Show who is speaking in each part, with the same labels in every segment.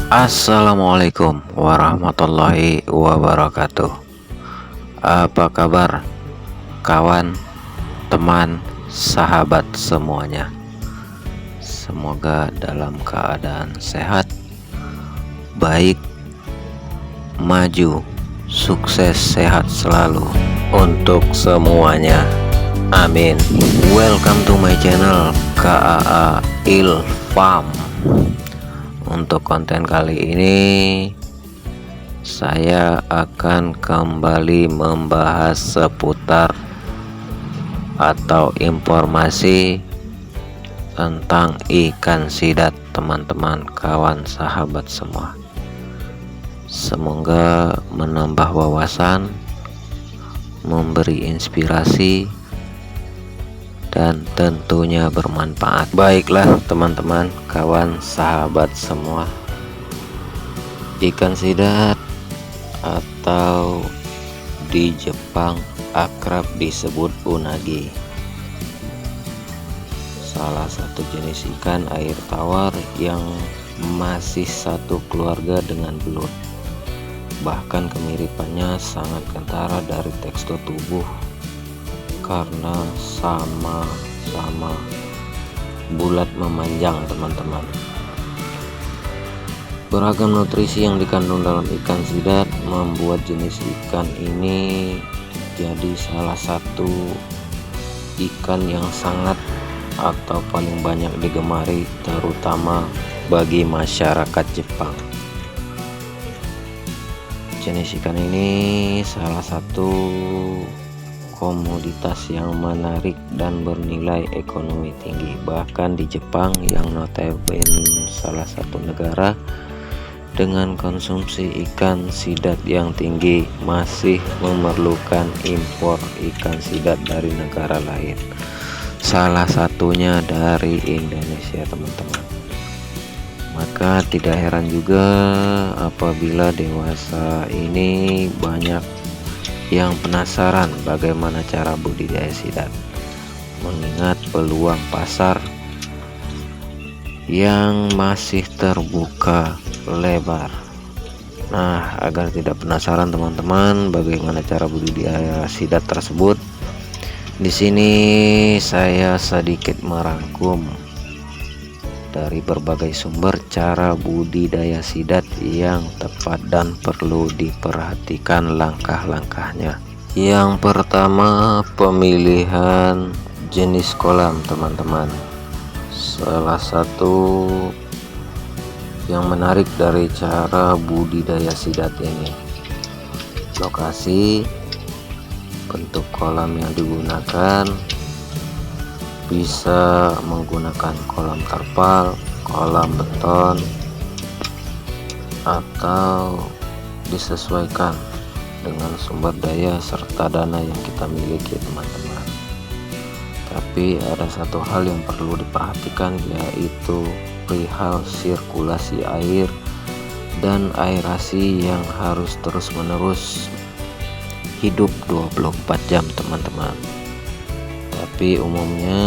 Speaker 1: Assalamualaikum warahmatullahi wabarakatuh. Apa kabar kawan, teman, sahabat semuanya? Semoga dalam keadaan sehat, baik, maju, sukses, sehat selalu untuk semuanya. Amin. Welcome to my channel KAA Ilfam. Untuk konten kali ini saya akan kembali membahas seputar atau informasi tentang ikan sidat, teman-teman, kawan, sahabat semua. Semoga menambah wawasan, memberi inspirasi, dan tentunya bermanfaat. Baiklah teman-teman, kawan, sahabat semua, ikan sidat atau di Jepang akrab disebut unagi, salah satu jenis ikan air tawar yang masih satu keluarga dengan belut. Bahkan kemiripannya sangat kentara dari tekstur tubuh karena sama-sama bulat memanjang, teman-teman. Beragam nutrisi yang dikandung dalam ikan sidat membuat jenis ikan ini jadi salah satu ikan yang sangat atau paling banyak digemari, terutama bagi masyarakat Jepang. Jenis ikan ini salah satu komoditas yang menarik dan bernilai ekonomi tinggi. Bahkan di Jepang yang notabene salah satu negara dengan konsumsi ikan sidat yang tinggi, masih memerlukan impor ikan sidat dari negara lain, salah satunya dari Indonesia, teman-teman. Maka tidak heran juga apabila dewasa ini banyak yang penasaran bagaimana cara budidaya sidat, mengingat peluang pasar yang masih terbuka lebar. Nah, agar tidak penasaran teman-teman bagaimana cara budidaya sidat tersebut, di sini saya sedikit merangkum dari berbagai sumber cara budidaya sidat yang tepat dan perlu diperhatikan langkah-langkahnya. Yang pertama, pemilihan jenis kolam, teman-teman. Salah satu yang menarik dari cara budidaya sidat ini, lokasi, bentuk kolam yang digunakan. Bisa menggunakan kolam terpal, kolam beton, atau disesuaikan dengan sumber daya serta dana yang kita miliki, teman-teman. Tapi ada satu hal yang perlu diperhatikan, yaitu perihal sirkulasi air dan aerasi yang harus terus-menerus hidup 24 jam, teman-teman. Tapi umumnya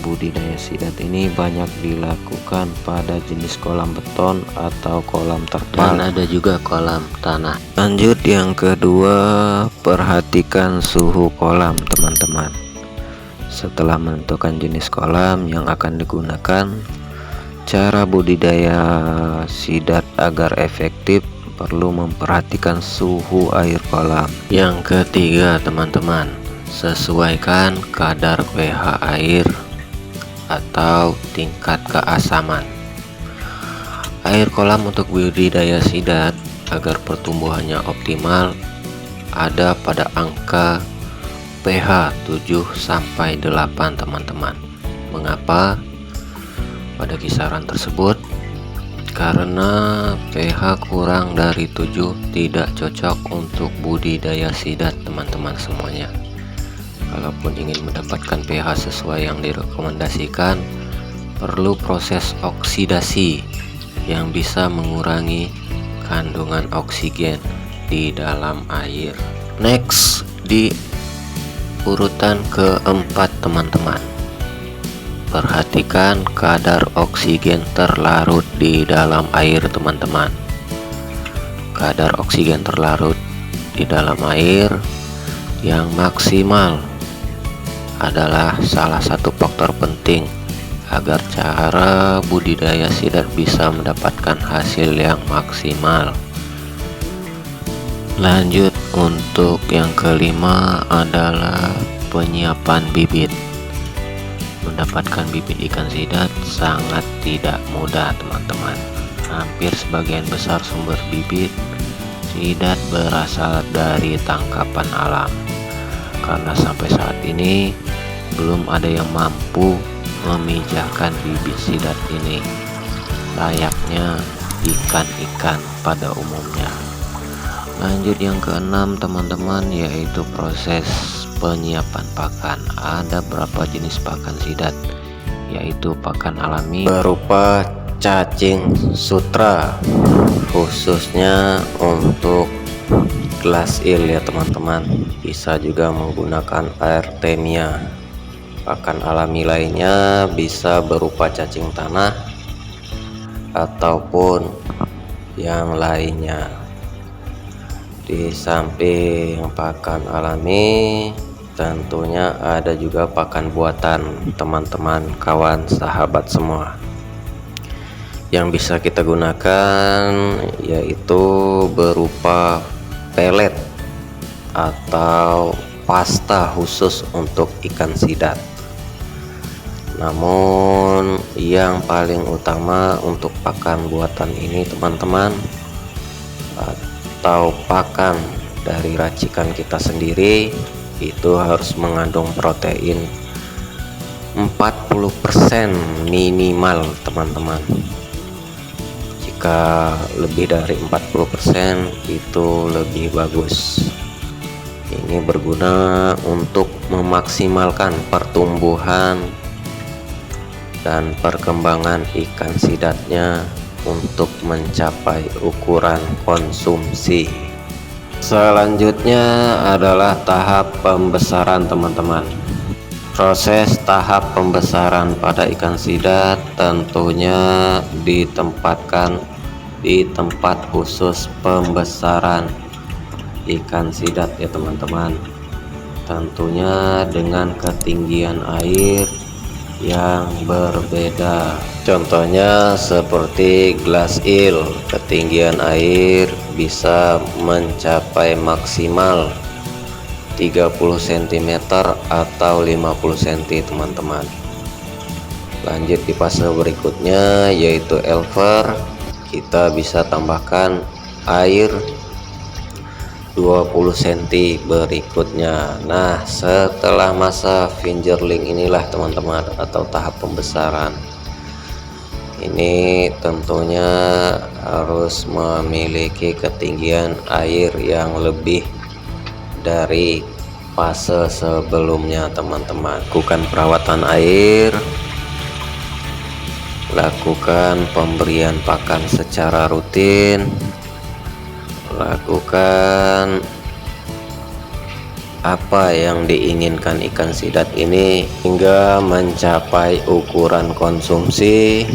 Speaker 1: budidaya sidat ini banyak dilakukan pada jenis kolam beton atau kolam terpal, dan ada juga kolam tanah. Lanjut, yang kedua, perhatikan suhu kolam, teman-teman. Setelah menentukan jenis kolam yang akan digunakan, cara budidaya sidat agar efektif perlu memperhatikan suhu air kolam. Yang ketiga, teman-teman, sesuaikan kadar pH air atau tingkat keasaman air kolam untuk budidaya sidat agar pertumbuhannya optimal ada pada angka pH 7 sampai 8, teman-teman. Mengapa pada kisaran tersebut? Karena pH kurang dari 7 tidak cocok untuk budidaya sidat, teman-teman semuanya. Kalaupun ingin mendapatkan pH sesuai yang direkomendasikan, perlu proses oksidasi yang bisa mengurangi kandungan oksigen di dalam air. Next, di urutan keempat, teman-teman, Perhatikan kadar oksigen terlarut di dalam air, teman-teman. Kadar oksigen terlarut di dalam air yang maksimal adalah salah satu faktor penting agar cara budidaya sidat bisa mendapatkan hasil yang maksimal. Lanjut, untuk yang kelima adalah penyiapan bibit. Mendapatkan bibit ikan sidat sangat tidak mudah, teman-teman. Hampir sebagian besar sumber bibit sidat berasal dari tangkapan alam, karena sampai saat ini belum ada yang mampu memijahkan bibit sidat ini layaknya ikan-ikan pada umumnya. Lanjut, yang keenam, teman-teman, yaitu proses penyiapan pakan. Ada berapa jenis pakan sidat, yaitu pakan alami berupa cacing sutra, khususnya untuk glass eel ya teman-teman. Bisa juga menggunakan artemia. Pakan alami lainnya bisa berupa cacing tanah ataupun yang lainnya. Di samping pakan alami, tentunya ada juga pakan buatan, teman-teman, kawan, sahabat semua, yang bisa kita gunakan, yaitu berupa pelet atau pasta khusus untuk ikan sidat. Namun yang paling utama untuk pakan buatan ini, teman-teman, atau pakan dari racikan kita sendiri, itu harus mengandung protein 40% minimal, teman-teman. Jika lebih dari 40% itu lebih bagus. Ini berguna untuk memaksimalkan pertumbuhan dan perkembangan ikan sidatnya untuk mencapai ukuran konsumsi. Selanjutnya adalah tahap pembesaran, teman-teman. Proses tahap pembesaran pada ikan sidat tentunya ditempatkan di tempat khusus pembesaran ikan sidat ya teman-teman. Tentunya dengan ketinggian air yang berbeda. Contohnya seperti glass eel, ketinggian air bisa mencapai maksimal 30 cm atau 50 cm, teman-teman. Lanjut di fase berikutnya, yaitu elver. Kita bisa tambahkan air 20 cm berikutnya. Nah, setelah masa fingerling inilah, teman-teman, atau tahap pembesaran, ini tentunya harus memiliki ketinggian air yang lebih dari fase sebelumnya, teman-teman. Lakukan perawatan air, lakukan pemberian pakan secara rutin, lakukan apa yang diinginkan ikan sidat ini hingga mencapai ukuran konsumsi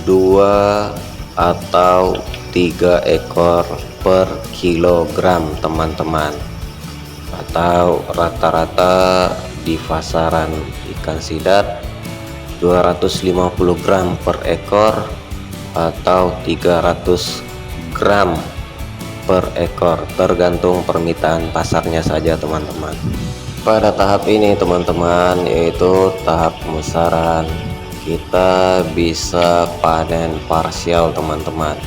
Speaker 1: 2 atau 3 ekor per kilogram, teman-teman, atau rata-rata di pasaran ikan sidat 250 gram per ekor atau 300 gram per ekor, tergantung permintaan pasarnya saja, teman-teman. Pada tahap ini, teman-teman, yaitu tahap pembesaran, kita bisa panen parsial, teman-teman,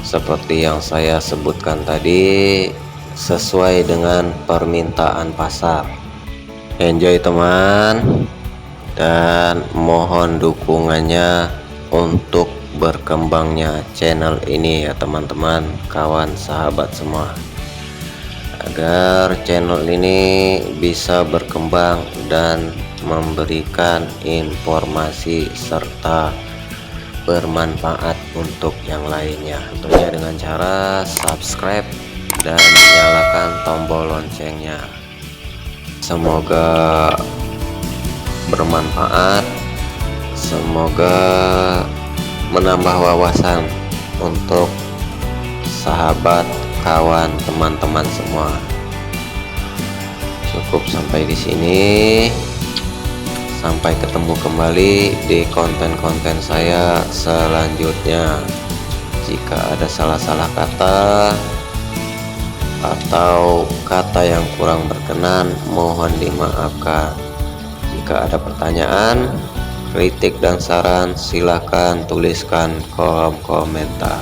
Speaker 1: seperti yang saya sebutkan tadi, sesuai dengan permintaan pasar. Enjoy, teman, dan mohon dukungannya untuk berkembangnya channel ini ya teman-teman, kawan, sahabat semua, agar channel ini bisa berkembang dan memberikan informasi serta bermanfaat untuk yang lainnya, tentunya dengan cara subscribe dan nyalakan tombol loncengnya. Semoga bermanfaat, semoga menambah wawasan untuk sahabat, kawan, teman-teman semua. Cukup sampai di sini. Sampai ketemu kembali di konten-konten saya selanjutnya. Jika ada salah-salah kata atau kata yang kurang berkenan, mohon dimaafkan. Jika ada pertanyaan, kritik dan saran, silahkan tuliskan kolom komentar.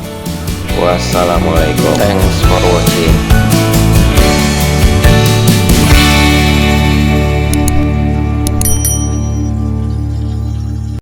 Speaker 1: Wassalamualaikum. Thanks for watching.